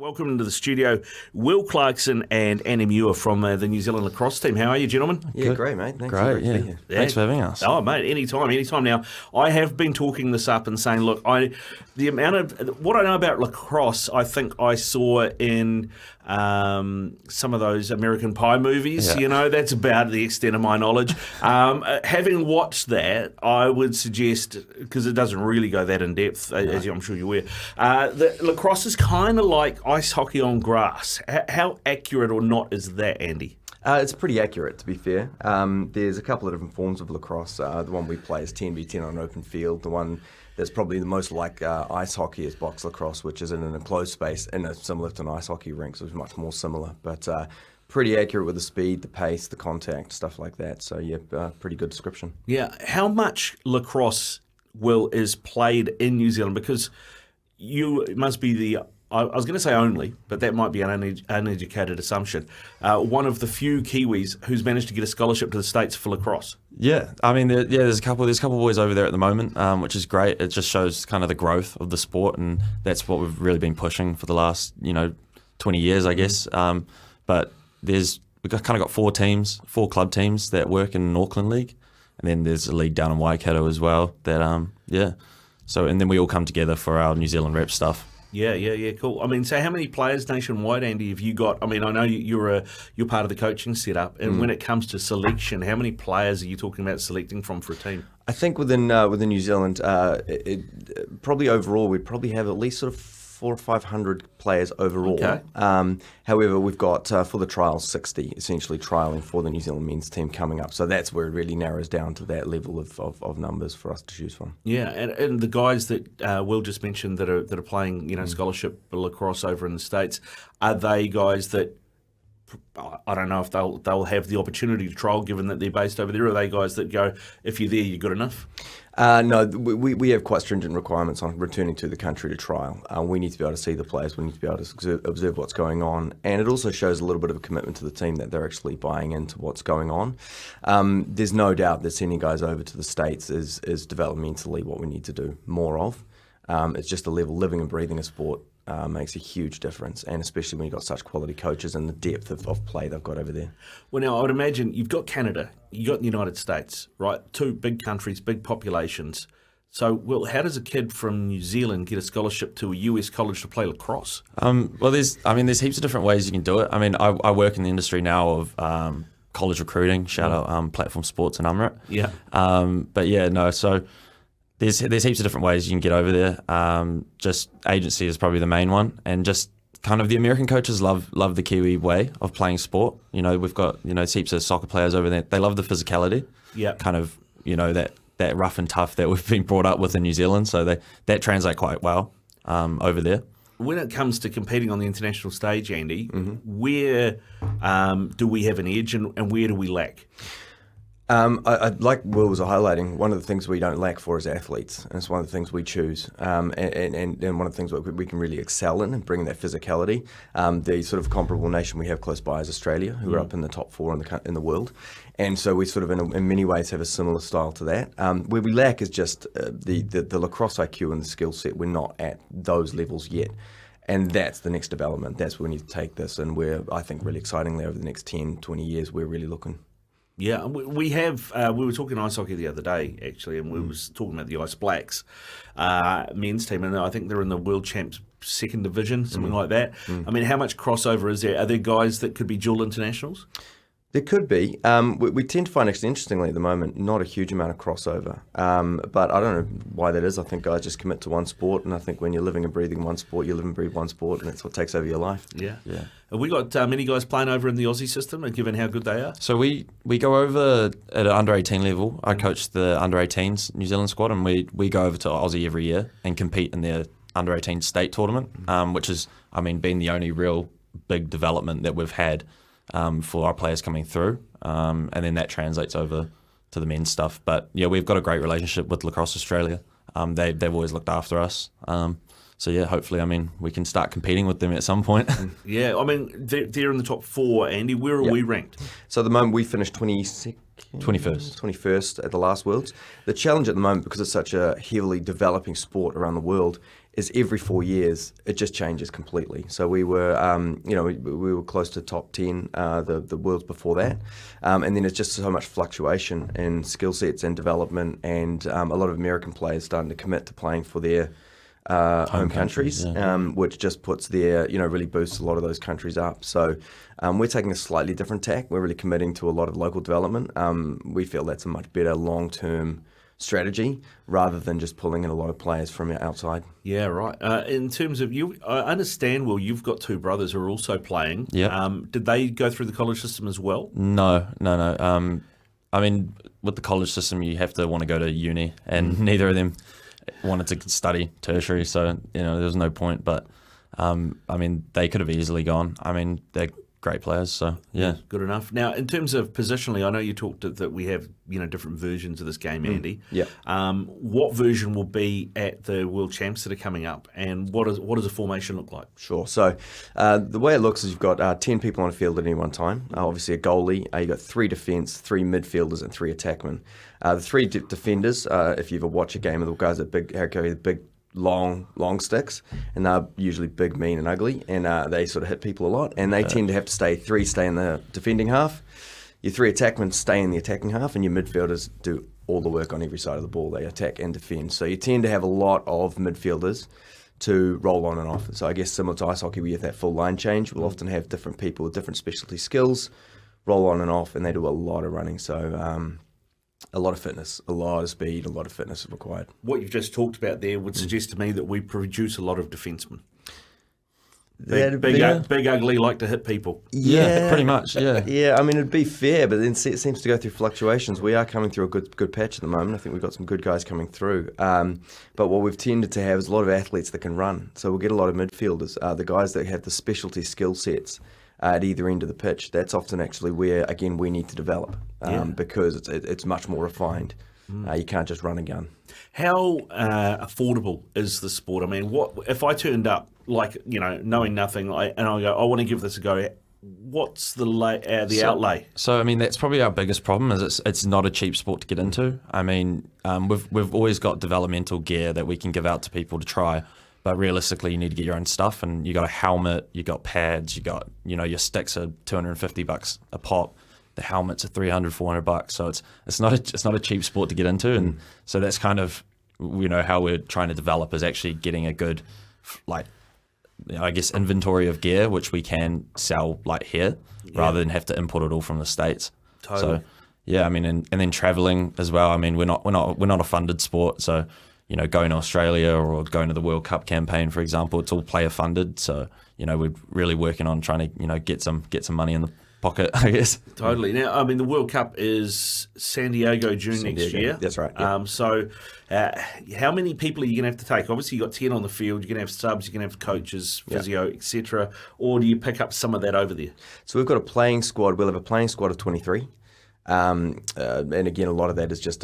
Welcome into the studio, Will Clarkson and Andy Muir from the New Zealand Lacrosse team. How are you, gentlemen? Yeah, Good. great, mate. Thanks. Great, to be here. Thanks for having us. Oh, mate, anytime. Now, I have been talking this up and saying, look, the amount of what I know about lacrosse, I think I saw in some of those American Pie movies. Yeah. You know, that's about the extent of my knowledge. Having watched that, I would suggest, because it doesn't really go that in depth, as I'm sure you're aware, that lacrosse is kind of like ice hockey on grass. How accurate or not is that, Andy? It's pretty accurate, to be fair. There's a couple of different forms of lacrosse. The one we play is 10v10 on an open field. The one that's probably the most like ice hockey is box lacrosse, which is in an enclosed space in a similar to an ice hockey rink, so it's much more similar. But pretty accurate with the speed, the pace, the contact, stuff like that. So, yeah, pretty good description. Yeah. How much lacrosse, Will, is played in New Zealand? Because you must be the... I was going to say only, but that might be an uneducated assumption. One of the few Kiwis who's managed to get a scholarship to the States for lacrosse. Yeah, I mean, there's a couple boys over there at the moment, which is great. It just shows kind of the growth of the sport, and that's what we've really been pushing for the last 20 years, I guess. But we've got 4 club teams that work in an Auckland league, and then there's a league down in Waikato as well. That So and then we all come together for our New Zealand rep stuff. Yeah, cool. I mean, so how many players nationwide, Andy, have you got? I mean, I know you're part of the coaching setup, and when it comes to selection, how many players are you talking about selecting from for a team? I think within New Zealand, probably overall, we'd probably have at least sort of 400 or 500 players overall. Okay. However, we've got for the trials 60 essentially trialing for the New Zealand men's team coming up. So that's where it really narrows down to that level of numbers for us to choose from. Yeah, and the guys that Will just mentioned that are playing scholarship lacrosse over in the States, are they guys that I don't know if they'll have the opportunity to trial given that they're based over there? Or are they guys that go, if you're there, you're good enough? No, we have quite stringent requirements on returning to the country to trial. We need to be able to see the players, we need to be able to observe what's going on, and it also shows a little bit of a commitment to the team that they're actually buying into what's going on. There's no doubt that sending guys over to the States is developmentally what we need to do more of. It's just the level, living and breathing a sport makes a huge difference, and especially when you've got such quality coaches and the depth of play they've got over there. Well, now, I would imagine you've got Canada, you've got the United States, right? 2 big countries, big populations. So, Will, how does a kid from New Zealand get a scholarship to a US college to play lacrosse? Well, there's heaps of different ways you can do it. I mean, I work in the industry now of college recruiting, shout out Platform Sports and UMRET. Yeah. But yeah, no, so... There's heaps of different ways you can get over there. Just agency is probably the main one, and just kind of the American coaches love the Kiwi way of playing sport. We've got heaps of soccer players over there. They love the physicality. Yeah. Kind of that rough and tough that we've been brought up with in New Zealand. So that translate quite well over there. When it comes to competing on the international stage, Andy, where do we have an edge and where do we lack? I like Will was highlighting, one of the things we don't lack for is athletes, and it's one of the things we choose, and one of the things we can really excel in and bring that physicality. The sort of comparable nation we have close by is Australia, who are up in the top 4 in the world, and so we sort of in many ways have a similar style to that. Where we lack is just the lacrosse IQ and the skill set. We're not at those levels yet. And that's the next development. That's where we need to take this, and we're, I think, really excitingly over the next 10, 20 years, we're really looking. Yeah, we have. We were talking ice hockey the other day, actually, and we was talking about the Ice Blacks men's team, and I think they're in the World Champs 2nd division, something like that. I mean, how much crossover is there? Are there guys that could be dual internationals? There could be. We tend to find, actually, interestingly at the moment, not a huge amount of crossover. But I don't know why that is. I think guys just commit to one sport, and I think when you're living and breathing one sport, you live and breathe one sport, and that's what takes over your life. Yeah. Have we got many guys playing over in the Aussie system, given how good they are? So we go over at an under-18 level. I coach the under-18s New Zealand squad, and we go over to Aussie every year and compete in their under-18 state tournament, which is, been the only real big development that we've had for our players coming through, and then that translates over to the men's stuff. But yeah, we've got a great relationship with Lacrosse Australia. They've always looked after us. So yeah, hopefully, we can start competing with them at some point. Yeah, they're in the top 4, Andy. Where are we ranked? So at the moment we finished 21st at the last Worlds. The challenge at the moment, because it's such a heavily developing sport around the world, is every 4 years it just changes completely. So we were, we were close to top 10 the worlds before that, and then it's just so much fluctuation in skill sets and development, and a lot of American players starting to commit to playing for their home countries, which just puts their, really boosts a lot of those countries up. So we're taking a slightly different tack. We're really committing to a lot of local development. We feel that's a much better long-term strategy rather than just pulling in a lot of players from outside. Yeah, right. In terms of you, I understand, Will, you've got two brothers who are also playing. Yeah. Did they go through the college system as well? No. I mean, with the college system, you have to want to go to uni, and neither of them wanted to study tertiary, so there was no point. But I mean, they could have easily gone. I mean, they're great players, so yeah. Good enough. Now, in terms of positionally, I know you talked that we have different versions of this game, Andy. Yeah. What version will be at the World Champs that are coming up, and what does a formation look like? Sure. So the way it looks is you've got 10 people on a field at any one time. Obviously a goalie. You've got 3 defence, 3 midfielders, and 3 attackmen. The 3 defenders, if you ever watch a game of the guys that carry the big long sticks, and they're usually big, mean and ugly, and they sort of hit people a lot, and they tend to have to stay in the defending half. Your 3 attackmen stay in the attacking half, and your midfielders do all the work on every side of the ball. They attack and defend. So you tend to have a lot of midfielders to roll on and off. So I guess similar to ice hockey, we have that full line change. We'll often have different people with different specialty skills roll on and off, and they do a lot of running. So a lot of fitness, a lot of speed, a lot of fitness is required. What you've just talked about there would suggest to me that we produce a lot of defencemen. Big, ugly, like to hit people. Yeah, pretty much, yeah. Yeah, I mean, it'd be fair, but then it seems to go through fluctuations. We are coming through a good patch at the moment. I think we've got some good guys coming through. But what we've tended to have is a lot of athletes that can run. So we'll get a lot of midfielders, the guys that have the specialty skill sets at either end of the pitch. That's often actually where, again, we need to develop because it's much more refined. You can't just run a gun. How affordable is the sport? I mean, what if I turned up, knowing nothing, and I go, I want to give this a go, what's the outlay? So, I mean, that's probably our biggest problem, is it's not a cheap sport to get into. I mean, we've always got developmental gear that we can give out to people to try, but realistically, you need to get your own stuff, and you got a helmet, you got pads, you got, your sticks are $250 a pop. The helmets are $300, $400. So it's not a cheap sport to get into, and so that's kind of how we're trying to develop, is actually getting a good, inventory of gear which we can sell here rather than have to import it all from the States. Totally. So yeah, I mean, and then traveling as well. I mean, we're not a funded sport, so going to Australia or going to the World Cup campaign, for example, it's all player funded. So we're really working on trying to get some money in the pocket, I guess. Totally. Now, I mean, the World Cup is San Diego, June next year. That's right. Yeah. So how many people are you going to have to take? Obviously, you've got 10 on the field. You're going to have subs, you're going to have coaches, physio, etc. Or do you pick up some of that over there? So we've got a playing squad. We'll have a playing squad of 23. And again, a lot of that is just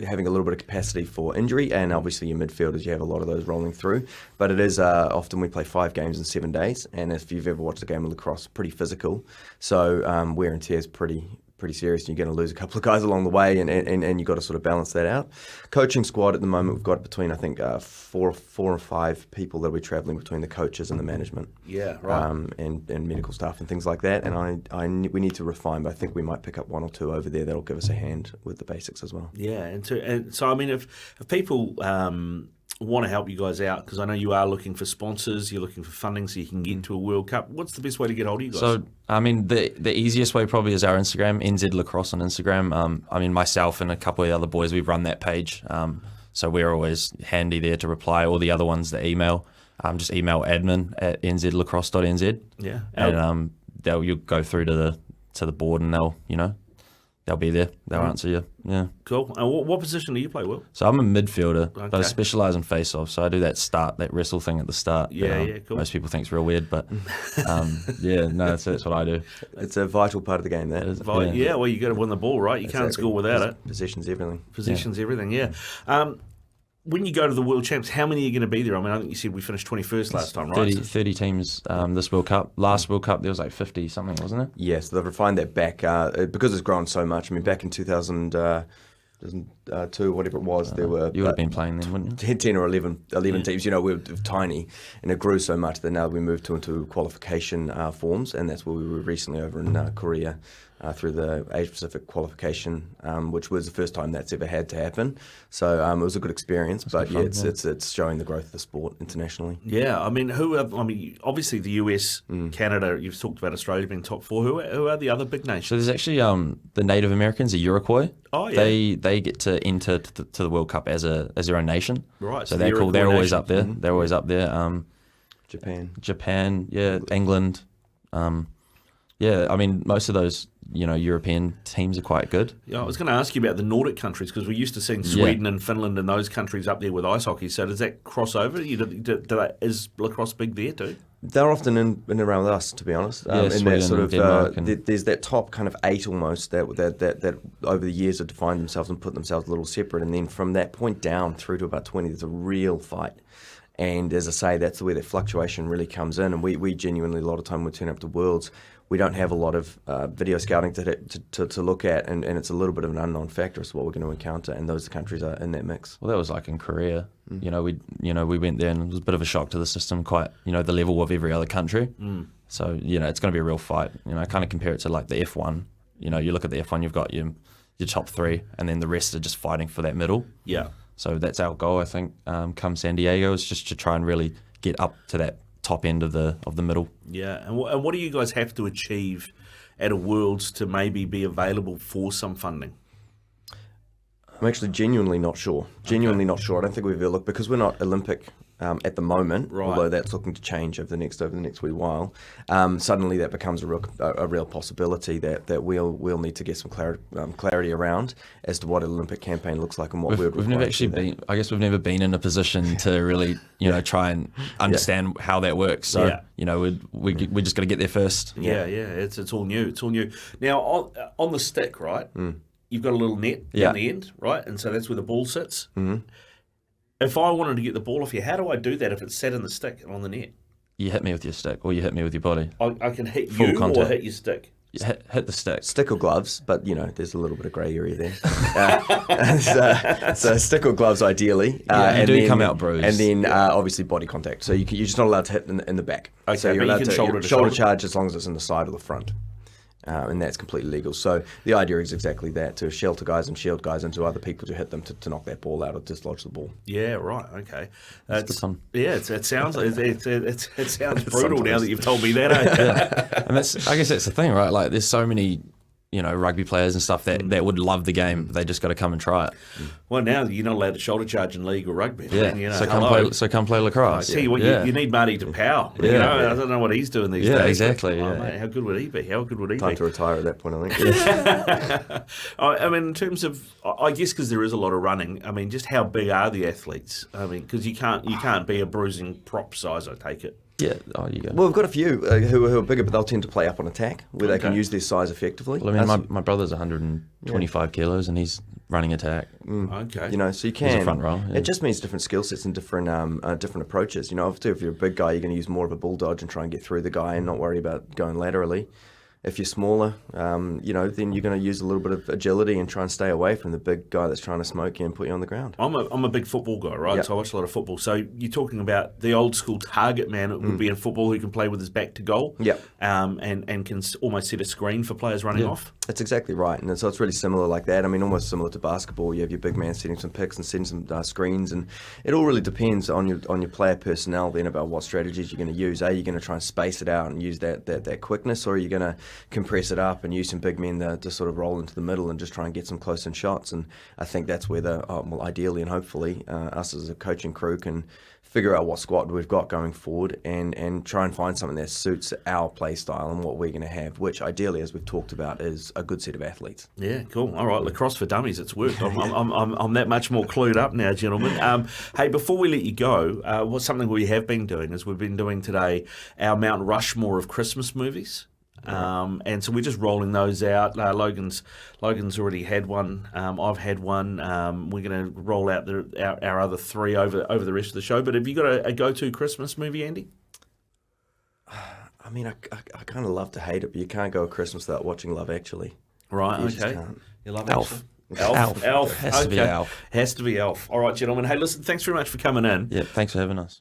having a little bit of capacity for injury, and obviously your midfielders, you have a lot of those rolling through. But it is often we play 5 games in 7 days, and if you've ever watched a game of lacrosse, pretty physical. So wear and tear is pretty serious, and you're going to lose a couple of guys along the way, and you've got to sort of balance that out. Coaching squad at the moment, we've got between, I think, 4 or 5 people that we're travelling between the coaches and the management. Yeah, right. And medical staff and things like that. And we need to refine, but I think we might pick up 1 or 2 over there that'll give us a hand with the basics as well. Yeah, and so I mean, if people want to help you guys out, because I know you are looking for sponsors, you're looking for funding so you can get into a World Cup, what's the best way to get hold of you guys? So, I mean, the easiest way probably is our Instagram, NZ Lacrosse on Instagram. I mean, myself and a couple of the other boys, we run that page. So we're always handy there to reply. All the other ones, the email, just email admin@nzlacrosse.nz. Yeah. And you'll go through to the board, and they'll be there. They'll answer you. Yeah. Cool. And what position do you play, Will? So I'm a midfielder, but I specialise in face-off. So I do that wrestle thing at the start. Yeah, cool. Most people think it's real weird, but that's what I do. It's a vital part of the game, that. Yeah, well, you got to win the ball, right? You can't score without it. Position's everything. Everything, yeah. When you go to the World Champs, how many are going to be there? I mean, I think you said we finished 21st last time, right? 30 teams this World Cup. Last World Cup, there was 50 something, wasn't it? Yes, they've refined that back because it's grown so much. I mean, back in 2000, 2002, whatever it was, there were... You would have been playing then, wouldn't you? 10 or 11 teams. We were tiny, and it grew so much that now we moved into qualification forms, and that's where we were recently over in Korea through the Asia Pacific qualification, which was the first time that's ever had to happen. So it was a good experience, but yeah, it's showing the growth of the sport internationally. Yeah, I mean, obviously the US, Canada, you've talked about Australia being top 4. Who are the other big nations? So there's actually the Native Americans, the Iroquois. Oh, yeah. They get to enter to the World Cup as their own nation. Right. So they're cool. They're always up there. Mm-hmm. They're always up there. Japan, yeah, England. Yeah, I mean, most of those, European teams are quite good. Yeah, I was going to ask you about the Nordic countries because we're used to seeing Sweden and Finland and those countries up there with ice hockey. So does that cross over? Is lacrosse big there too? They're often in and around with us, to be honest. In Sweden, that sort of, Denmark there's that top kind of 8 almost that over the years have defined themselves and put themselves a little separate. And then from that point down through to about 20, there's a real fight. And as I say, that's where that fluctuation really comes in. And we genuinely, a lot of time, we turn up to Worlds, we don't have a lot of video scouting to look at, and it's a little bit of an unknown factor as to what we're going to encounter, and those countries are in that mix. Well, that was like in Korea. We went there, and it was a bit of a shock to the system. Quite, the level of every other country. So it's going to be a real fight. I kind of compare it to like the F1. You look at the F1, you've got your top 3, and then the rest are just fighting for that middle. Yeah. So that's our goal, I think. Come San Diego, is just to try and really get up to that top end of the middle. Yeah, and what do you guys have to achieve at a Worlds to maybe be available for some funding? I'm actually genuinely not sure. Not sure. I don't think we've ever looked, because we're not Olympic at the moment, right, although that's looking to change over the next wee while. Suddenly that becomes a real possibility that we'll need to get some clarity around as to what an Olympic campaign looks like and what we've never actually been. I guess we've never been in a position to really try and understand how that works. So we just got to get there first. Yeah. It's all new. It's all new. Now on the stick, right? You've got a little net in the end, right? And so that's where the ball sits. Mm-hmm. If I wanted to get the ball off you, how do I do that if it's set in the stick and on the net? You hit me with your stick, or you hit me with your body. I can hit Full you contact. or hit your stick. Hit the stick. Stick or gloves, but there's a little bit of grey area there. So stick or gloves ideally. And do come out bruised. And then obviously body contact. So you're just not allowed to hit in the back. Okay, so you're but allowed you can to shoulder charge as long as it's in the side or the front. And that's completely legal. So the idea is exactly that, to shelter guys and shield guys, and to other people to hit them to knock that ball out or dislodge the ball. Yeah, right. Okay. It's good fun. Yeah, it sounds brutal now that you've told me that. Eh? Yeah. And I guess that's the thing, right? Like, there's so many rugby players and stuff that would love the game, but they just got to come and try it. Well, now you're not allowed to shoulder charge in league or rugby. Yeah. So come play lacrosse. I tell you what, you need Marty to pow. I don't know what he's doing these days. Yeah, exactly. Mate, how good would he be? Time to retire at that point, I think. I mean, in terms of, I guess because there is a lot of running. I mean, just how big are the athletes? I mean, because you can't be a bruising prop size, I take it. Yeah, you go. Well, we've got a few who are bigger, but they'll tend to play up on attack, where they can use their size effectively. Well, I mean, my brother's 125 kilos, and he's running attack. Okay. So you can. He's a front row. Yeah. It just means different skill sets and different approaches. Obviously, if you're a big guy, you're going to use more of a bull dodge and try and get through the guy and not worry about going laterally. If you're smaller, then you're going to use a little bit of agility and try and stay away from the big guy that's trying to smoke you and put you on the ground. I'm a big football guy, right? Yep. So I watch a lot of football. So you're talking about the old school target man. It would be in football who can play with his back to goal. Yep. And can almost set a screen for players running off. That's exactly right, and so it's really similar like that. I mean, almost similar to basketball. You have your big man setting some picks and setting some screens, and it all really depends on your player personnel then about what strategies you're going to use. Are you going to try and space it out and use that quickness, or are you going to compress it up and use some big men to sort of roll into the middle and just try and get some close-in shots? And I think that's where ideally and hopefully us as a coaching crew can figure out what squad we've got going forward and try and find something that suits our play style and what we're going to have, which ideally, as we've talked about, is a good set of athletes. Yeah, cool. All right, lacrosse for dummies, it's worked. I'm that much more clued up now, gentlemen. Hey, before we let you go, something we have been doing is we've been doing today our Mount Rushmore of Christmas movies. And so we're just rolling those out. Logan's already had one. I've had one. We're going to roll out our other 3 over the rest of the show. But have you got a go-to Christmas movie, Andy? I mean, I kind of love to hate it, but you can't go a Christmas without watching Love Actually. Right. You just okay. can't. You love Elf. Actually? Alf. Has to be Alf. Has to be Alf. All right, gentlemen. Hey, listen, thanks very much for coming in. Yeah, thanks for having us.